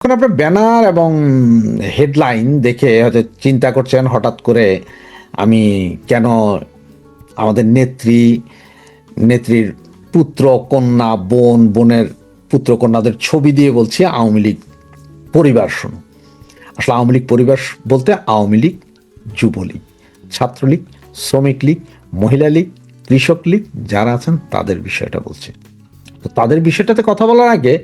এখন আপনার ব্যানার এবং হেডলাইন দেখে হয়তো চিন্তা করছেন হঠাৎ করে আমি কেন আমাদের নেত্রীর পুত্র কন্যা বোনের পুত্র কন্যাদের ছবি দিয়ে বলছি আওয়ামী লীগ পরিবার শুনো। আসলে আওয়ামী লীগ পরিবার বলতে আওয়ামী লীগ, যুবলীগ, ছাত্রলীগ, শ্রমিক লীগ, মহিলা লীগ, কৃষক লীগ যারা আছেন তাদের বিষয়টা বলছে। তো তাদের বিষয়টাতে কথা বলার আগে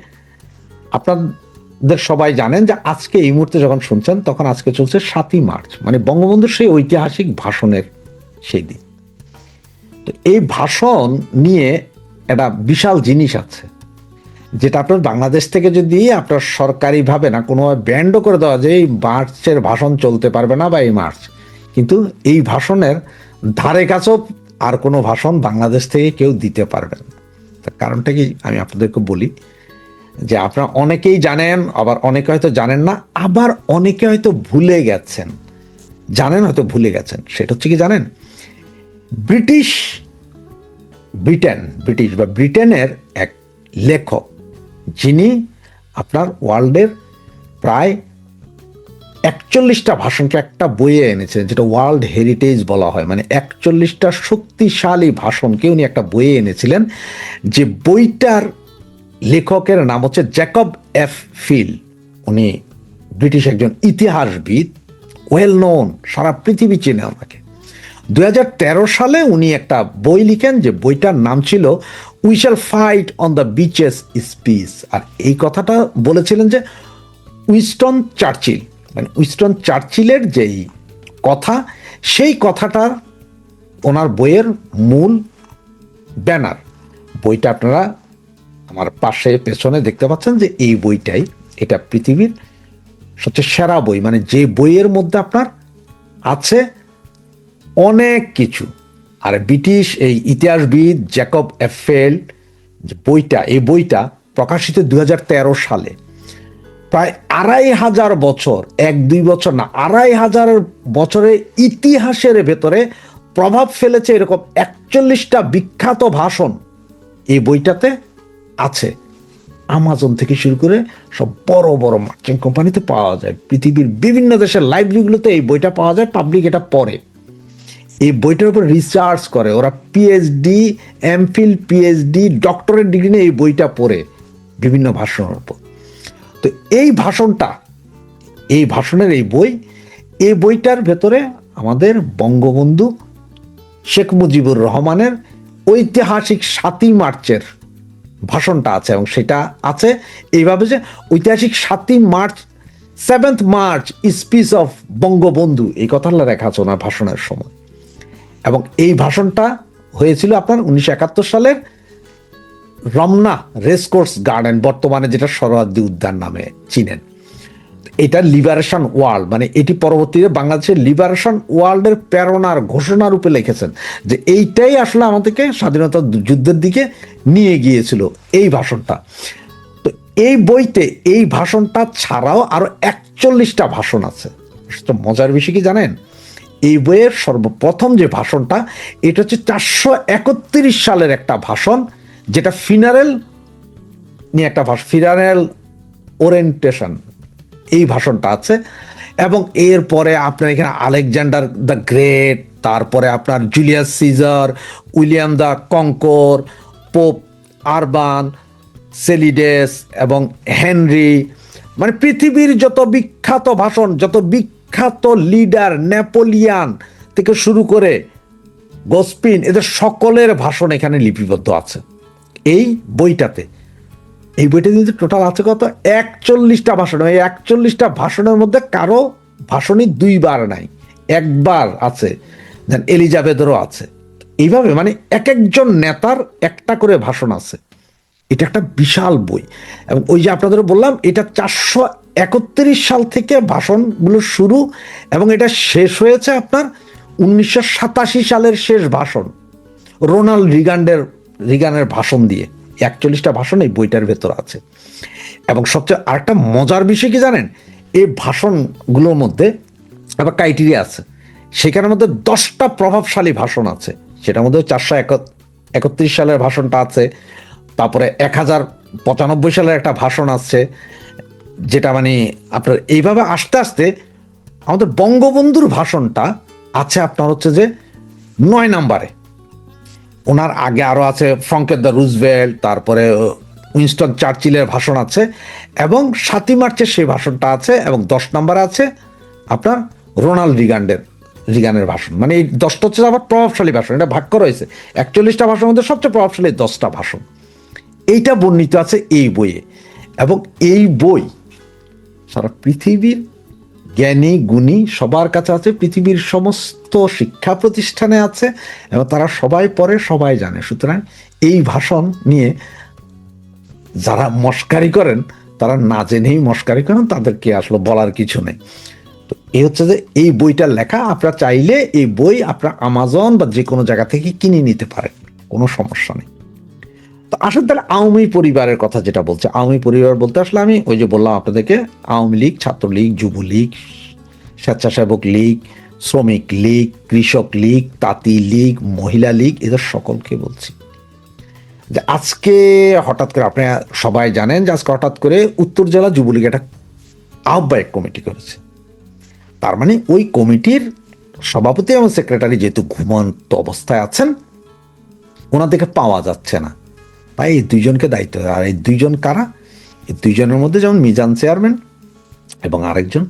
আপনাদের সবাই জানেন যে আজকে এই মুহূর্তে যখন শুনছেন তখন আজকে চলছে 7ই মার্চ, মানে বঙ্গবন্ধুর সেই ঐতিহাসিক ভাষণের সেই দিন। তো এই ভাষণ নিয়ে একটা বিশাল জিনিস আছে, যেটা আপনার বাংলাদেশ থেকে যদি আপনার সরকারিভাবে না কোনোভাবে ব্যান্ডও করে দেওয়া যে এই মার্চের ভাষণ চলতে পারবে না বা এই মার্চ, কিন্তু এই ভাষণের ধারে কাছেও আর কোনো ভাষণ বাংলাদেশ থেকে কেউ দিতে পারবে না। তার কারণটা কি আমি আপনাদেরকে বলি, যে আপনারা অনেকেই জানেন, আবার অনেকে হয়তো জানেন না, আবার অনেকে হয়তো ভুলে গেছেন, জানেন হয়তো ভুলে গেছেন। সেটা হচ্ছে কি জানেন, ব্রিটেনের এক লেখক, যিনি আপনার ওয়ার্ল্ডের প্রায় 41টা ভাষণকে একটা বইয়ে এনেছেন, যেটা ওয়ার্ল্ড হেরিটেজ বলা হয়, মানে 41টা শক্তিশালী ভাষণকে উনি একটা বইয়ে এনেছিলেন। যে বইটার লেখকের নাম হচ্ছে জ্যাকব এফ ফিল। উনি ব্রিটিশ একজন ইতিহাসবিদ, ওয়েল নোন, সারা পৃথিবী চেনে আমাকে। 2013 সালে উনি একটা বই লিখেন, যে বইটার নাম ছিল we shall fight on the beaches is peace. আর এই কথাটা বলেছিলেন যে উইনস্টন চার্চিল, মানে উইনস্টন চার্চিলের যেই কথা, সেই কথাটা ওনার বইয়ের মূল ব্যানার। বইটা আপনারা আমার পাশে পেছনে দেখতে পাচ্ছেন যে এই বইটাই, এটা পৃথিবীর সবচেয়ে সেরা বই, মানে যে বইয়ের মধ্যে আপনার আছে অনেক কিছু। আর ব্রিটিশ এই ইতিহাসবিদ জ্যাকব এফ ফিল্ড যে বইটা, এই বইটা প্রকাশিত 2013 সালে। প্রায় 2500 বছর, 1-2 বছর না, 2500 বছরের ইতিহাসের ভেতরে প্রভাব ফেলেছে এরকম 41টা বিখ্যাত ভাষণ এই বইটাতে আছে। আমাজন থেকে শুরু করে সব বড় বড় মার্চেন্ট কোম্পানিতে পাওয়া যায়, পৃথিবীর বিভিন্ন দেশের লাইব্রেরিগুলোতে এই বইটা পাওয়া যায়, পাবলিক এটা পড়ে, এই বইটার উপর রিসার্চ করে, ওরা PhD, MPhil, PhD, doctorate degree নিয়ে এই বইটা পড়ে বিভিন্ন ভাষণের উপর। তো এই ভাষণের এই বইটার ভেতরে আমাদের বঙ্গবন্ধু শেখ মুজিবুর রহমানের ঐতিহাসিক 7ই মার্চের ভাষণটা আছে, এবং সেটা আছে এইভাবে যে ঐতিহাসিক 7ই March, 7th March speech of Bangabandhu, এই কথাটা লেখা আছে ওনার ভাষণের সময়। এবং এই ভাষণটা হয়েছিল আপনার 1971 সালের রমনা রেসকোর্স গার্ডেন, বর্তমানে যেটা সোহরাওয়ার্দী উদ্যান নামে চিনেন। এটা লিবারেশন ওয়ার্ল্ড, মানে এটি পরবর্তীতে বাংলাদেশের লিবারেশন ওয়ার্ল্ডের প্রেরণার ঘোষণা রূপে লিখেছেন, যে এইটাই আসলে আমাদেরকে স্বাধীনতা যুদ্ধের দিকে নিয়ে গিয়েছিল এই ভাষণটা। তো এই বইতে এই ভাষণটা ছাড়াও আরো 41টা ভাষণ আছে। মজার বিষয় কি জানেন, এই বইয়ের সর্বপ্রথম যে ভাষণটা, এটা হচ্ছে 431 সালের একটা ভাষণ, যেটা ফিনারেল নিয়ে একটা ফিনারেল ওরিয়েন্টেশন, এই ভাষণটা আছে। এবং এরপরে আপনার এখানে আলেকজান্ডার দ্য গ্রেট, তারপরে আপনার Julius Caesar, William the Conqueror, Pope Urban, সেলিডেস এবং হেনরি, মানে পৃথিবীর যত বিখ্যাত ভাষণ, যত বিখ্যাত লিডার, নেপোলিয়ান থেকে শুরু করে গোসপিন, এদের সকলের ভাষণ এখানে লিপিবদ্ধ আছে এই বইটাতে। এই বইটা কিন্তু টোটাল আছে কত, 41টা ভাষণ। এই 41টা ভাষণের মধ্যে কারো ভাষণই 2 বার নাই, 1 বার আছে, দেন এলিজাবেথেরও আছে। এইভাবে মানে এক একজন নেতার একটা করে ভাষণ আছে। এটা একটা বিশাল বই। এবং ওই যে আপনাদের বললাম, এটা 431 সাল থেকে ভাষণগুলো শুরু, এবং এটা শেষ হয়েছে আপনার 1987 সালের শেষ ভাষণ, রোনাল্ড রিগানের ভাষণ দিয়ে। 41টা ভাষণ এই বইটার ভেতর আছে। এবং সবচেয়ে আরেকটা মজার বিষয় কি জানেন, এই ভাষণগুলোর মধ্যে আবার ক্রাইটেরিয়া আছে। সেখানের মধ্যে 10টা প্রভাবশালী ভাষণ আছে, সেটার মধ্যে 431 সালের ভাষণটা আছে, তারপরে 1095 সালের একটা ভাষণ আছে, যেটা মানে আপনার এইভাবে আস্তে আস্তে আমাদের বঙ্গবন্ধুর ভাষণটা আছে আপনার হচ্ছে যে 9 নম্বরে। ওনার আগে আরো আছে ফ্রাঙ্কলিন দ্য রুজভেল্ট, তারপরে উইনস্টন চার্চিলের ভাষণ আছে, এবং 7ই মার্চের সেই ভাষণটা আছে, এবং 10 নম্বরে আছে আপনার রোনাল্ড রিগানের ভাষণ। মানে এই 10টা হচ্ছে আবার প্রভাবশালী ভাষণ, এটা ভাগ করা হয়েছে 41টা ভাষণের মধ্যে সবচেয়ে প্রভাবশালী 10টা ভাষণ। এইটা বর্ণিত আছে এই বইয়ে, এবং এই বই সারা পৃথিবীর জ্ঞানী গুণী সবার কাছে আছে, পৃথিবীর সমস্ত শিক্ষা প্রতিষ্ঠানে আছে, এবং তারা সবাই পড়ে, সবাই জানে। সুতরাং এই ভাষণ নিয়ে যারা মস্কারি করেন তারা না জেনেই মস্কারি করেন, তাদেরকে আসলে বলার কিছু নেই। তো এই হচ্ছে যে এই বইটা লেখা, আপনারা চাইলে এই বই আপনারা আমাজন বা যে কোনো জায়গা থেকে কিনে নিতে পারেন, কোনো সমস্যা নেই। তো আসলে তাহলে আওয়ামী পরিবারের কথা যেটা বলছে, আওয়ামী পরিবার বলতে আসলে আমি ওই যে বললাম আপনাদেরকে, আওয়ামী লীগ, ছাত্রলীগ, যুবলীগ, স্বেচ্ছাসেবক লীগ, শ্রমিক লীগ, কৃষক লীগ, তাঁতি লীগ, মহিলা লীগ, এদের সকলকে বলছি যে আজকে হঠাৎ করে, আপনারা সবাই জানেন যে আজকে হঠাৎ করে উত্তর জেলা যুবলীগ একটা আহ্বায়ক কমিটি করেছে। তার মানে ওই কমিটির সভাপতি এবং সেক্রেটারি যেহেতু ঘুমন্ত অবস্থায় আছেন, ওনাদেরকে পাওয়া যাচ্ছে না, তাই এই দুইজনকে দায়িত্ব। আর এই দুইজন কারা? এই দুইজনের মধ্যে যেমন মিজান চেয়ারম্যান এবং আরেকজন,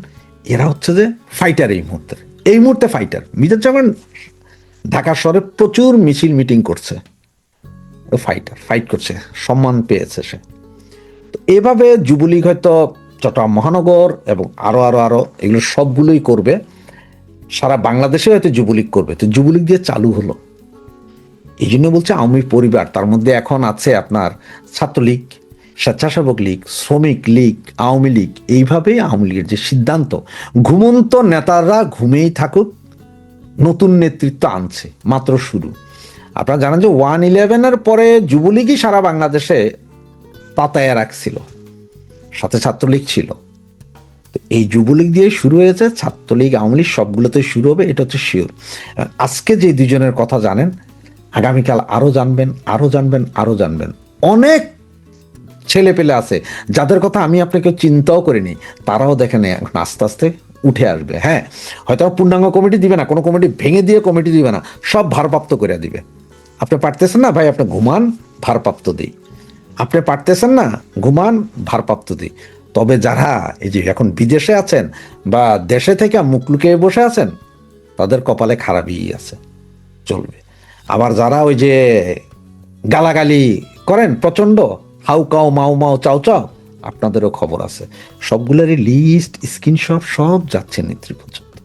এরা হচ্ছে যে ফাইটার। এই মুহূর্তে ফাইটার। মিজান চেয়ারম্যান ঢাকা শহরে প্রচুর মিছিল মিটিং করছে, ফাইটার, ফাইট করছে, সম্মান পেয়েছে সে। তো এভাবে যুবলীগ হয়তো চট্টগ্রাম মহানগর এবং আরো আরো আরো এগুলো সবগুলোই করবে, সারা বাংলাদেশে হয়তো যুবলীগ করবে। তো যুবলীগ দিয়ে চালু হলো, এই জন্য বলছে আওয়ামী পরিবার। তার মধ্যে এখন আছে আপনার ছাত্রলীগ, স্বেচ্ছাসেবক লীগ, শ্রমিক লীগ, আওয়ামী লীগ। এইভাবেই আওয়ামী লীগের যে সিদ্ধান্ত, ঘুমন্ত নেতারা ঘুমেই থাকুক, নতুন নেতৃত্ব আনছে, মাত্র শুরু। আপনারা জানেন যে 1/11-এর পরে যুবলীগই সারা বাংলাদেশে পাতায়া রাখছিল, সাথে ছাত্রলীগ ছিল। তো এই যুবলীগ দিয়ে শুরু হয়েছে, ছাত্রলীগ, আওয়ামী লীগ সবগুলোতে শুরু হবে, এটা হচ্ছে শিওর। আজকে যে দুজনের কথা জানেন, আগামীকাল আরো জানবেন, আরো জানবেন, আরো জানবেন। অনেক ছেলে পেলে আছে যাদের কথা আমি আপনাকে চিন্তাও করিনি, তারাও দেখেন এখন আস্তে আস্তে উঠে আসবে। হ্যাঁ, হয়তো পূর্ণাঙ্গ কমিটি দিবে না, কোনো কমিটি ভেঙে দিয়ে কমিটি দিবে না, সব ভারপ্রাপ্ত করে দিবে। আপনি পারতেছেন না ভাই, আপনি ঘুমান, ভারপ্রাপ্ত দিই। আপনি পারতেছেন না, ঘুমান, ভারপ্রাপ্ত দিই। তবে যারা এই যে এখন বিদেশে আছেন বা দেশে থেকে মুখ লুকিয়ে বসে আছেন, তাদের কপালে খারাপই আছে, চলবে। আবার যারা ওই যে গালাগালি করেন প্রচন্ড, হাউ কাউ মাউ মাউ চাও চাও, আপনাদেরও খবর আছে। সবগুলোরই লিস্ট, স্ক্রিনশট সব যাচ্ছে নেত্রী পর্যন্ত।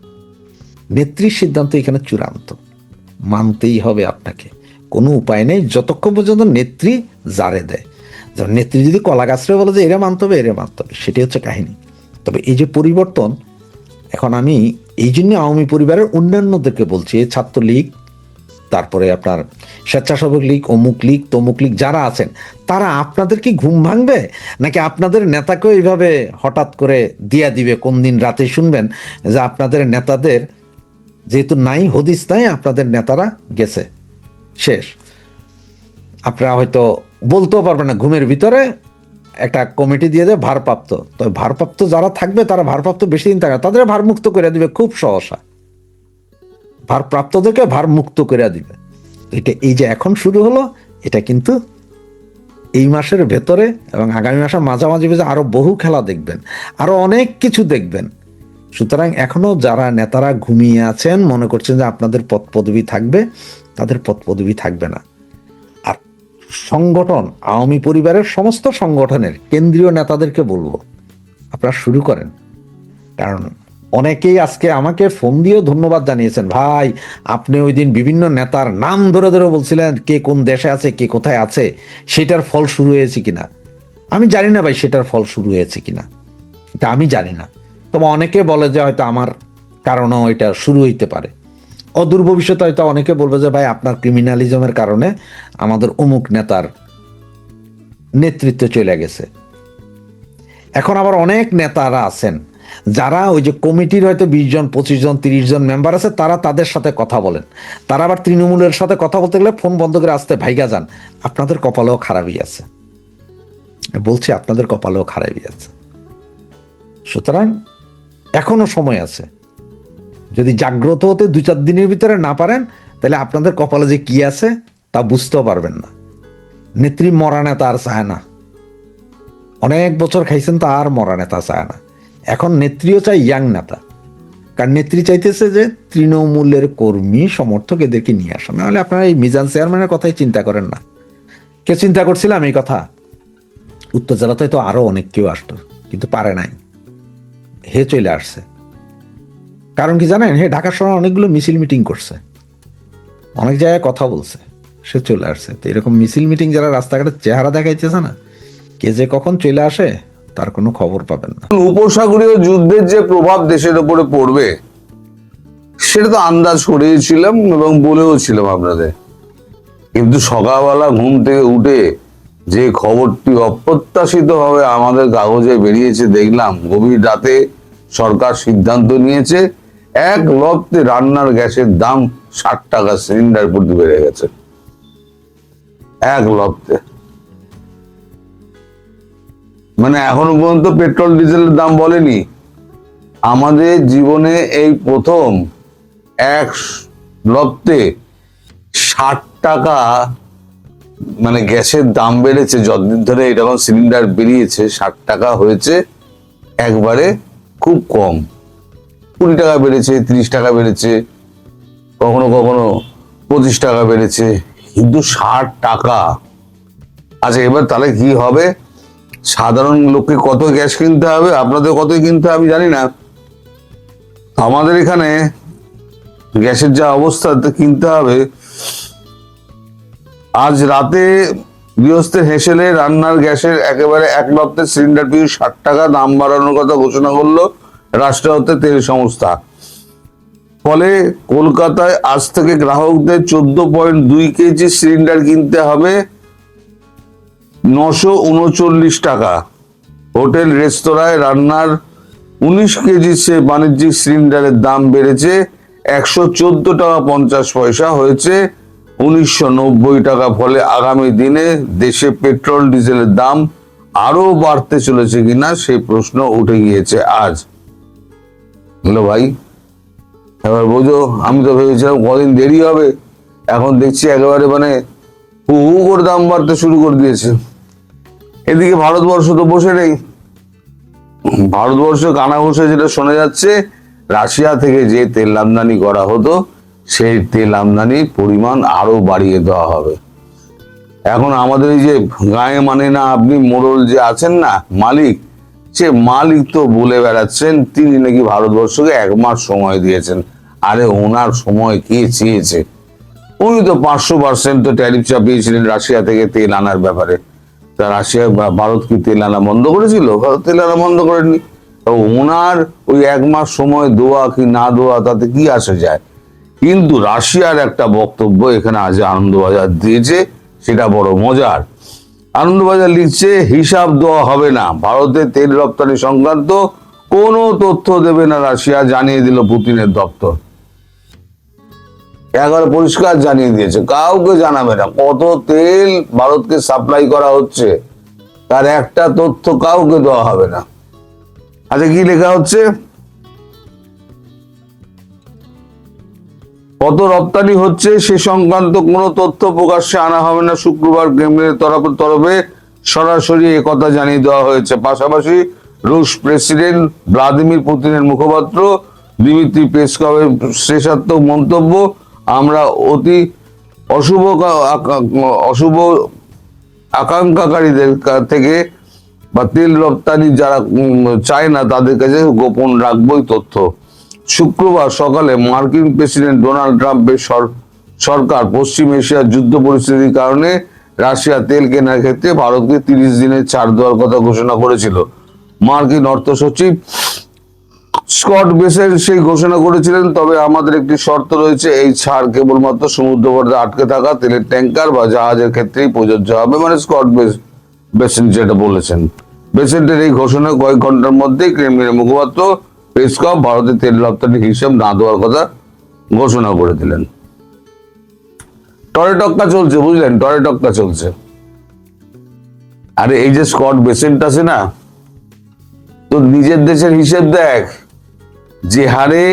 নেত্রীর সিদ্ধান্ত এখানে চূড়ান্ত, মানতেই হবে আপনাকে, কোনো উপায় নেই যতক্ষণ পর্যন্ত নেত্রী জারে দেয়। যেমন নেত্রী যদি কলা গাছরে বলে যে এরা মানতে হবে, এরা মানতে হবে, সেটি হচ্ছে কাহিনী। তবে এই যে পরিবর্তন, এখন আমি এই জন্য আওয়ামী পরিবারের অন্যান্যদেরকে বলছি, এই ছাত্রলীগ, তারপরে আপনার স্বেচ্ছাসেবক লীগ, অমুক লীগ, তমুক লীগ যারা আছেন, তারা আপনাদের কি ঘুম ভাঙবে, নাকি আপনাদের নেতাকেও এইভাবে হঠাৎ করে দিয়া দিবে? কোন দিন রাতে শুনবেন যে আপনাদের নেতাদের যেহেতু নাই, হদিস নাই, আপনাদের নেতারা গেছে, শেষ। আপনারা হয়তো বলতেও পারবেন না, ঘুমের ভিতরে একটা কমিটি দিয়ে দেয় ভারপ্রাপ্ত। তবে ভারপ্রাপ্ত যারা থাকবে, তারা ভারপ্রাপ্ত বেশি দিন থাকবে, তাদের ভারমুক্ত করে দিবে খুব সহসা, ভারপ্রাপ্তদেরকে ভার মুক্ত করে দিবে। এটা এই যে এখন শুরু হলো, এটা কিন্তু এই মাসের ভেতরে এবং আগামী মাসের মাঝামাঝি আরো বহু খেলা দেখবেন, আরো অনেক কিছু দেখবেন। সুতরাং এখনো যারা নেতারা ঘুমিয়ে আছেন, মনে করছেন যে আপনাদের পদ পদবি থাকবে, তাদের পদ পদবি থাকবে না। আর সংগঠন, আওয়ামী পরিবারের সমস্ত সংগঠনের কেন্দ্রীয় নেতাদেরকে বলবো, আপনারা শুরু করেন। কারণ অনেকেই আজকে আমাকে ফোন দিয়েও ধন্যবাদ জানিয়েছেন, ভাই আপনি ওই দিন বিভিন্ন নেতার নাম ধরে ধরে বলছিলেন কে কোন দেশে আছে, কে কোথায় আছে, সেটার ফল শুরু হয়েছে কিনা। আমি জানি না ভাই সেটার ফল শুরু হয়েছে কিনা, এটা আমি জানি না। তবে অনেকে বলে যে হয়তো আমার কারণেও এটা শুরু হইতে পারে, অদূর ভবিষ্যতে হয়তো অনেকে বলবে যে ভাই আপনার ক্রিমিনালিজমের কারণে আমাদের অমুক নেতার নেতৃত্ব চলে গেছে। এখন আবার অনেক নেতারা আছেন যারা ওই যে কমিটির হয়তো 20 জন, 25 জন, 30 জন মেম্বার আছে, তারা তাদের সাথে কথা বলেন। তারা আবার তৃণমূলের সাথে কথা বলতে গেলে ফোন বন্ধ করে আসতে ভাইগা যান। আপনাদের কপালেও খারাপই আছে, বলছি আপনাদের কপালেও খারাপই আছে। সুতরাং এখনো সময় আছে, যদি জাগ্রত হতে 2-4 দিনের ভিতরে না পারেন তাহলে আপনাদের কপালে যে কি আছে তা বুঝতেও পারবেন না। নেত্রী মরা নেতা আর চায় না, অনেক বছর খাইছেন, তা আর মরা নেতা চায় না। এখন নেত্রীও চাই ইয়াং নেতা, কারণ নেত্রী চাইতেছে যে তৃণমূলের কর্মী সমর্থক এদেরকে নিয়ে আসা। নাহলে আপনারা এই মিজান চেয়ারম্যানের কথাই চিন্তা করেন না। কে চিন্তা করছিলাম এই কথা? উত্তর জেলাতে তো আরো অনেক কেউ আসতো, কিন্তু পারে নাই, হে চলে আসছে। কারণ কি জানেন, হে ঢাকা শহরে অনেকগুলো মিছিল মিটিং করছে, অনেক জায়গায় কথা বলছে, সে চলে আসছে। তো এরকম মিছিল মিটিং যারা রাস্তাঘাটে চেহারা দেখাইতেছে না, কে যে কখন চলে আসে তার কোনো খবর পাবেন না। উপসাগরীয় যুদ্ধের যে প্রভাব দেশের উপরে পড়বে সেটা তো আন্দাজ করেছিলাম এবং বলেও ছিলাম আপনাদের, কিন্তু সকালবেলা ঘুম থেকে উঠে যে খবরটি অপ্রত্যাশিত ভাবে আমাদের কাগজে বেরিয়েছে দেখলাম, গভীর রাতে সরকার সিদ্ধান্ত নিয়েছে 1 লপ্তে রান্নার গ্যাসের দাম 60 টাকা সিলিন্ডার প্রতি বেড়ে গেছে। 1 লপ্তে, মানে এখনো পর্যন্ত পেট্রোল ডিজেলের দাম বলেনি। আমাদের জীবনে এই প্রথম 1 লপ্তে 60 টাকা মানে গ্যাসের দাম বেড়েছে। যতদিন ধরে এরকম সিলিন্ডার বেরিয়েছে 60 টাকা হয়েছে একবারে, খুব কম। 20 টাকা বেড়েছে, 30 টাকা বেড়েছে, কখনো কখনো 25 টাকা বেড়েছে, কিন্তু 60 টাকা। আচ্ছা, এবার তাহলে কি হবে? সাধারণ লোককে কত গ্যাস কিনতে হবে, আপনাদের কতই কিনতে হবে আমি জানি না। আমাদের এখানে গ্যাসের যা অবস্থা কিনতে হবে, আজ রাতে গৃহস্থের হেসেলে রান্নার গ্যাসের একেবারে 1 লপ্তে সিলিন্ডার পিছু 60 টাকা দাম বাড়ানোর কথা ঘোষণা করলো রাষ্ট্রায়ত্ত তেল সংস্থা। ফলে কলকাতায় আজ থেকে গ্রাহকদের 14.2 কেজি সিলিন্ডার কিনতে হবে 939 টাকা। হোটেল রেস্তোরাঁয় রান্নার 19 কেজি সে বাণিজ্যিক সিলিন্ডারের দাম বেড়েছে 114 টাকা 50 পয়সা, হয়েছে 1990 টাকা। ফলে আগামী দিনে দেশে পেট্রোল ডিজেলের দাম আরো বাড়তে চলেছে কিনা সেই প্রশ্ন উঠে গিয়েছে আজ। হ্যালো ভাই, এবার বোঝো, আমি তো ভেবেছিলাম কদিন দেরি হবে, এখন দেখছি একেবারে মানে হু হু করে দাম বাড়তে শুরু করে দিয়েছে। এদিকে ভারতবর্ষ তো বসে নেই। ভারতবর্ষ কানাঘুষে যেটা শোনা যাচ্ছে, রাশিয়া থেকে যে তেল আমদানি করা হতো সেই তেল আমদানির পরিমাণ আরো বাড়িয়ে দেওয়া হবে। এখন আমাদের এই যে গায়ে মানে না আপনি মোড়ল যে আছেন না মালিক, সে মালিক তো বলে বেড়াচ্ছেন তিনি নাকি ভারতবর্ষকে 1 মাস সময় দিয়েছেন। আরে ওনার সময় কে চেয়েছে? উনি তো 500% তো ট্যারিফ চাপিয়েছিলেন রাশিয়া থেকে তেল আনার ব্যাপারে। তা রাশিয়া ভারত কি তেল আনা বন্ধ করেছিল? ভারত তেল আনা বন্ধ করেনি। ওনার ওই 1 মাস সময় দেওয়া কি না দেওয়া তাতে কি আসে যায়? কিন্তু রাশিয়ার একটা বক্তব্য এখানে আজ আনন্দবাজার দিয়েছে, সেটা বড় মজার। আনন্দবাজার লিখছে, হিসাব দেওয়া হবে না, ভারতের তেল রপ্তানি সংক্রান্ত কোনো তথ্য দেবে না রাশিয়া, জানিয়ে দিল পুতিনের দপ্তর। একবার পরিষ্কার জানিয়ে দিয়েছে কাউকে জানাবে না কত তেল ভারতকে সাপ্লাই করা হচ্ছে, তার একটা তথ্য কাউকে দেওয়া হবে না। আচ্ছা, কি লেখা হচ্ছে? কত রপ্তানি হচ্ছে সে সংক্রান্ত কোনো তথ্য প্রকাশ্যে আনা হবে না। শুক্রবার ক্রেমলিনের তরফে সরাসরি একথা জানিয়ে দেওয়া হয়েছে। পাশাপাশি রুশ প্রেসিডেন্ট ভ্লাদিমির পুতিনের মুখপাত্র দিমিত্রি পেসকভের শেষাত্মক মন্তব্য, আমরা অতি অশুভ আকাঙ্ক্ষাকারীদের থেকে বা তেল রপ্তানি যারা চায় না তাদের কাছে গোপন রাখবই তথ্য। শুক্রবার সকালে মার্কিন প্রেসিডেন্ট ডোনাল্ড ট্রাম্পের সরকার পশ্চিম এশিয়ার যুদ্ধ পরিস্থিতির কারণে রাশিয়া তেল কেনার ক্ষেত্রে ভারতকে 30 দিনের ছাড় দেওয়ার কথা ঘোষণা করেছিল। মার্কিন অর্থ সচিব স্কট বেসেন্ট সেই ঘোষণা করেছিলেন, তবে আমাদের একটি শর্ত রয়েছে, এই ছাড় কেবলমাত্র সমুদ্রপথে আটকে থাকা তেলের ট্যাঙ্কার বা জাহাজের ক্ষেত্রেই প্রযোজ্য হবে। মানে স্কট বেসেন্ট যেটা বলেছেন। বেসেন্টের এই ঘোষণা কয়েক ঘন্টার মধ্যেই ক্রেমলিনের মুখপাত্র পেসকভ ভারতের তেল রপ্তানির হিসাব না দেওয়ার কথা ঘোষণা করে দিলেন। টরেটক্কা চলছে, বুঝলেন, টরেটক্কা চলছে। আরে এই যে স্কট বেসেন্ট আছে না, তো নিজের দেশের হিসেব দেখ, যে হারে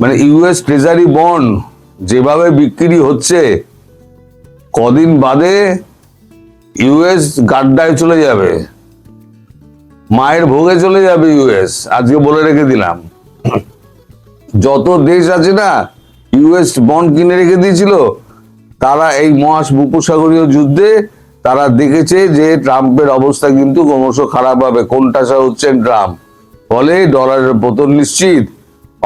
মানে ইউএস ট্রেজারি বন্ড যেভাবে বিক্রি হচ্ছে, কদিন বাদে ইউএস গাড্ডায় চলে যাবে, মায়ের ভোগে চলে যাবে ইউএস, আজকে বলে রেখে দিলাম। যত দেশ আছে না ইউএস বন্ড কিনে রেখে দিয়েছিল, তারা এই উপসাগরীয় যুদ্ধে তারা দেখেছে যে ট্রাম্পের অবস্থা কিন্তু ক্রমশ খারাপ হবে, কোণঠাসা হচ্ছেন ট্রাম্প, ফলে ডলারের পতন নিশ্চিত।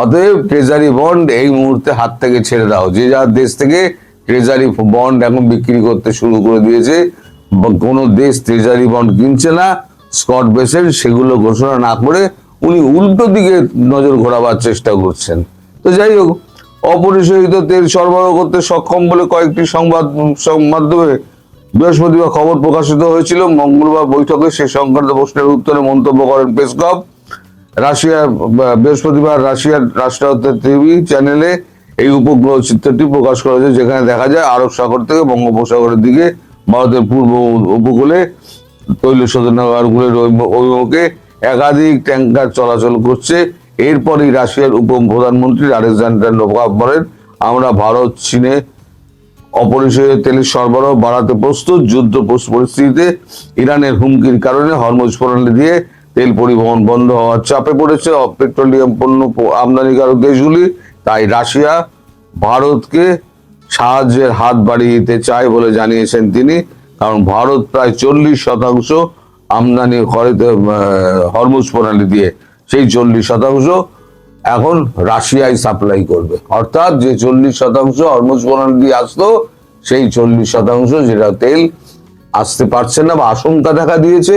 অতএব ট্রেজারি বন্ড এই মুহূর্তে হাত থেকে ছেড়ে দাও। যে যার দেশ থেকে ট্রেজারি বন্ড এখন বিক্রি করতে শুরু করে দিয়েছে, কোনো দেশ ট্রেজারি বন্ড কিনছে না। স্কট বেসেন্ট সেগুলো ঘোষণা না করে উনি উল্টো দিকে নজর ঘোরাবার চেষ্টা করছেন। তো যাই হোক, অপরিশোধিত তেল সরবরাহ করতে সক্ষম বলে কয়েকটি সংবাদ মাধ্যমে বৃহস্পতিবার খবর প্রকাশিত হয়েছিল। মঙ্গলবার বৈঠকে সে সংক্রান্ত প্রশ্নের উত্তরে মন্তব্য করেন পেসকভ। বৃহস্পতিবার রাশিয়ার রাষ্ট্রায়ত্ত টিভি চ্যানেলে এই উপগ্রহ চিত্রটি প্রকাশ করা হয়েছে, যেখানে দেখা যায় আরব সাগর থেকে বঙ্গোপসাগরের দিকে ভারতের পূর্ব উপকূলে তৈল শোধনাগারগুলির অভিমুখে একাধিক ট্যাঙ্কার চলাচল করছে। এরপরই রাশিয়ার উপপ্রধানমন্ত্রী আলেকজান্ডার নোভাক বলেন, আমরা ভারত চীনে অপরিশোধিত তেলের সরবরাহ বাড়াতে প্রস্তুত। যুদ্ধ পরিস্থিতিতে ইরানের হুমকির কারণে হরমুজ প্রণালী দিয়ে তেল পরিবহন বন্ধ হওয়ার চাপে পড়েছে পেট্রোলিয়াম পণ্য আমদানিকারক দেশগুলি। তাই রাশিয়া ভারতকে সাহায্যের হাত বাড়িয়ে দিতে চায় বলে জানিয়েছেন তিনি। কারণ ভারত প্রায় 40% আমদানি করে হরমুজ প্রণালী দিয়ে, সেই 40% এখন রাশিয়ায় সাপ্লাই করবে। অর্থাৎ যে 40% হরমুজ প্রণালী দিয়ে আসতো, সেই 40% যেটা তেল আসতে পারছে না বা আশঙ্কা দেখা দিয়েছে,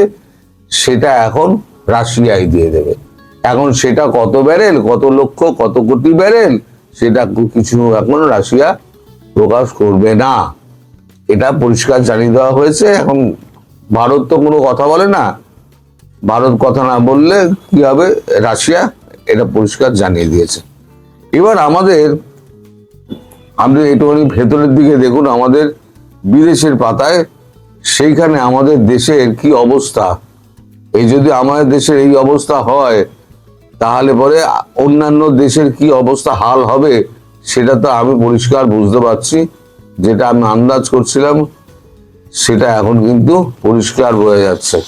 সেটা এখন রাশিয়ায় দিয়ে দেবে। এখন সেটা কত ব্যারেল, কত লক্ষ, কত কোটি ব্যারেল, সেটা কিছু এখন রাশিয়া প্রকাশ করবে না, এটা পরিষ্কার জানিয়ে দেওয়া হয়েছে। এখন ভারত তো কোনো কথা বলে না, ভারত কথা না বললে কি হবে, রাশিয়া এটা পরিষ্কার জানিয়ে দিয়েছে। এবার আপনি একটুখানি ভেতরের দিকে দেখুন, আমাদের বিদেশের পাতায়, সেইখানে আমাদের দেশের কি অবস্থা। এই যদি আমাদের দেশের এই অবস্থা হয়, তাহলে পরে অন্যান্য দেশের কি অবস্থা হাল হবে, সেটা তো আমি পরিষ্কার বুঝতে পারছি। যেটা আমি আন্দাজ করছিলাম, সেটা এখন কিন্তু পরিষ্কার হয়ে যাচ্ছে।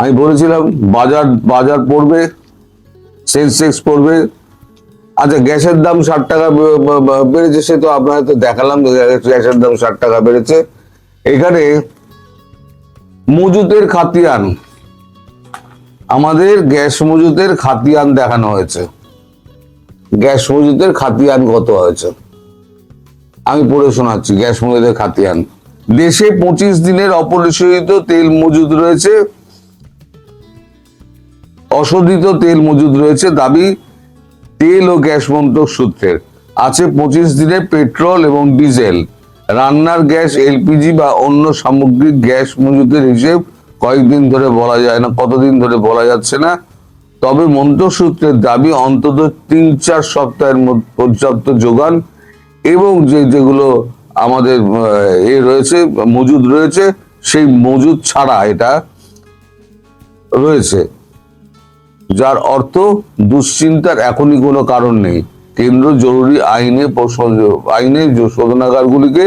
আমি বলেছিলাম বাজার পড়বে, সেন্সেক্স পড়বে। আচ্ছা, গ্যাসের দাম 60 টাকা বেড়েছে, সে তো আপনাদের তো দেখালাম, গ্যাসের দাম 60 টাকা বেড়েছে। এখানে মজুতের খাতিয়ান, আমাদের গ্যাস মজুতের খাতিয়ান দেখানো হয়েছে। গ্যাস মজুতের খাতিয়ান কত হয়েছে আমি পড়ে শোনাচ্ছি। গ্যাস মজুতের খাতিয়ান, দেশে 25 দিনের অপরিশোধিত তেল মজুদ রয়েছে, অশোধিত তেল মজুদ রয়েছে। দাবি তেল ও গ্যাস মন্ত্রক সূত্রের। আছে 25 দিনের পেট্রোল এবং ডিজেল, রান্নার গ্যাস, এলপিজি বা অন্য সামগ্রিক গ্যাস মজুদের হিসেব কয়েকদিন ধরে বলা যায় না, কতদিন ধরে বলা যাচ্ছে না। তবে মন্ত্রক সূত্রের দাবি অন্তত 3-4 সপ্তাহের পর্যাপ্ত যোগান এবং যেগুলো আমাদের রয়েছে, মজুদ রয়েছে, সেই মজুদ ছাড়া এটা রয়েছে, যার অর্থ দুশ্চিন্তার এখনই কোনো কারণ নেই। কেন্দ্র জরুরি আইনে শোধনাগারগুলিকে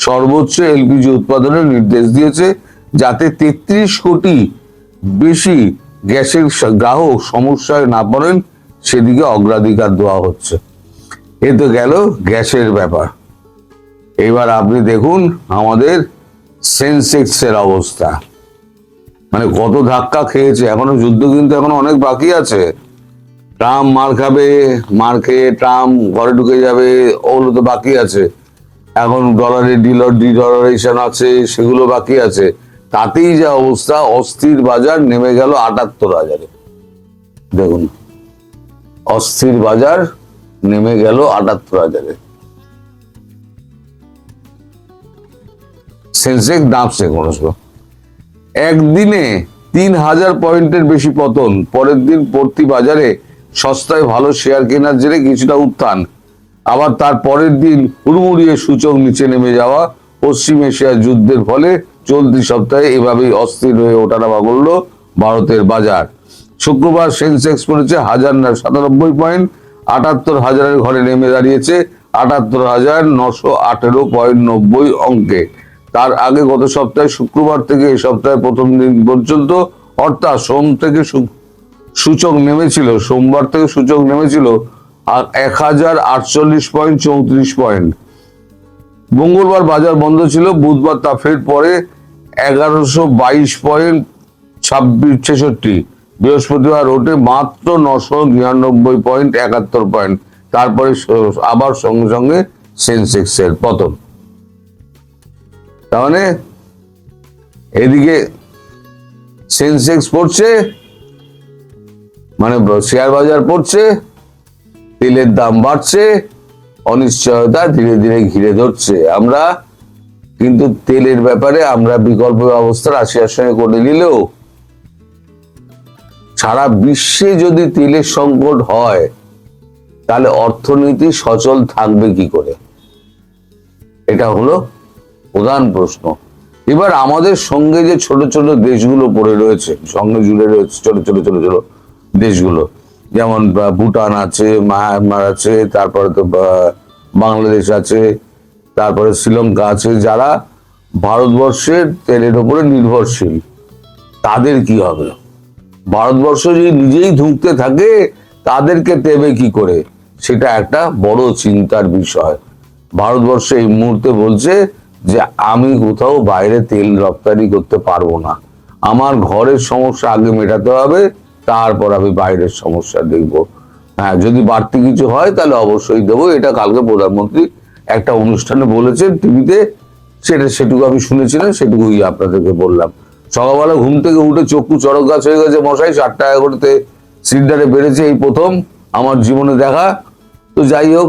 সর্বোচ্চ এলপিজি উৎপাদনের নির্দেশ দিয়েছে, যাতে 33 কোটি বেশি গ্যাসের গ্রাহক সমস্যায় না পড়েন, সেদিকে অগ্রাধিকার দেওয়া হচ্ছে। এ তো গেল গ্যাসের ব্যাপার। এবার আপনি দেখুন আমাদের সেন্সেক্সের অবস্থা, মানে কত ধাক্কা খেয়েছে। এখনো যুদ্ধ কিন্তু এখনো অনেক বাকি আছে। ট্রাম্প মার খেয়ে ট্রাম্প ঘরে ঢুকে যাবে, ওগুলো তো বাকি আছে। এখন ডলারের ডিডলারেশন আছে, সেগুলো বাকি আছে। তাতেই যা অবস্থা, অস্থির বাজার নেমে গেল 78,000-এ। দেখুন, অস্থির বাজার নেমে গেল 78,000-এ। সেন্সেক্স নামছে ক্রমশ। একদিনে 3,000 পয়েন্টের বেশি পতন, পরের দিন পড়তি বাজারে সস্তায় ভালো শেয়ার কেনার জেরে কিছুটা উত্থান, আবার তার পরের দিন হুড়মুড়িয়ে সূচক নিচে নেমে যাওয়া পশ্চিম এশিয়ার যুদ্ধের ফলে চলতি সপ্তাহে এভাবেই অস্থির হয়ে ওঠানামা করলো ভারতের বাজার। শুক্রবার সেন্সেক্স পড়েছে 1097 পয়েন্ট, 78,000-এর ঘরে নেমে দাঁড়িয়েছে 78,918.90 অঙ্কে। তার আগে গত সপ্তাহে শুক্রবার থেকে এই সপ্তাহের প্রথম দিন পর্যন্ত, অর্থাৎ সূচক নেমেছিল, সোমবার থেকে সূচক নেমেছিল 1048.34 পয়েন্ট। মঙ্গলবার বাজার বন্ধ ছিল, বুধবার তা ফের পরে 1122.66, বৃহস্পতিবার ওঠে মাত্র 999.71 পয়েন্ট। তারপরে আবার সঙ্গে সঙ্গে সেন্সেক্সের পতন। তার মানে এদিকে সেন্সেক্স পড়ছে, মানে শেয়ার বাজার পড়ছে, তেলের দাম বাড়ছে, অনিশ্চয়তা ধীরে ধীরে ঘিরে ধরছে। আমরা কিন্তু তেলের ব্যাপারে আমরা বিকল্প ব্যবস্থা রাশিয়ার সঙ্গে করে নিলেও সারা বিশ্বে যদি তেলের সংকট হয় তাহলে অর্থনীতি সচল থাকবে কি করে? এটা হলো প্রধান প্রশ্ন। এবার আমাদের সঙ্গে যে ছোট ছোট দেশগুলো পড়ে রয়েছে, সঙ্গে জুড়ে রয়েছে ছোট ছোট ছোট ছোট দেশগুলো, যেমন ভুটান আছে, মায়ানমার আছে, তারপরে তো বাংলাদেশ আছে, তারপরে শ্রীলঙ্কা আছে, যারা ভারতবর্ষের তেলের উপরে নির্ভরশীল, তাদের কি হবে? ভারতবর্ষ যদি নিজেই ধুঁকতে থাকে তাদেরকে দেবে কি করে? সেটা একটা বড় চিন্তার বিষয়। ভারতবর্ষ এই মুহূর্তে বলছে যে আমি কোথাও বাইরে তেল রপ্তানি করতে পারবো না, আমার ঘরের সমস্যা আগে মেটাতে হবে, তারপর আমি বাইরের সমস্যা দেখবো। হ্যাঁ, যদি বাড়তি কিছু হয় তাহলে অবশ্যই দেবো। এটা কালকে প্রধানমন্ত্রী একটা অনুষ্ঠানে বলেছেন টিভিতে, সেটুকু আমি শুনেছিলাম, সেটুকুই আপনাদেরকে বললাম। সকালবেলা ঘুম থেকে উঠে চক্ষু চড়ক গাছ হয়ে গেছে মশাই, 60 টাকা করতে সিলিন্ডারে বেড়েছে, এই প্রথম আমার জীবনে দেখা। তো যাই হোক,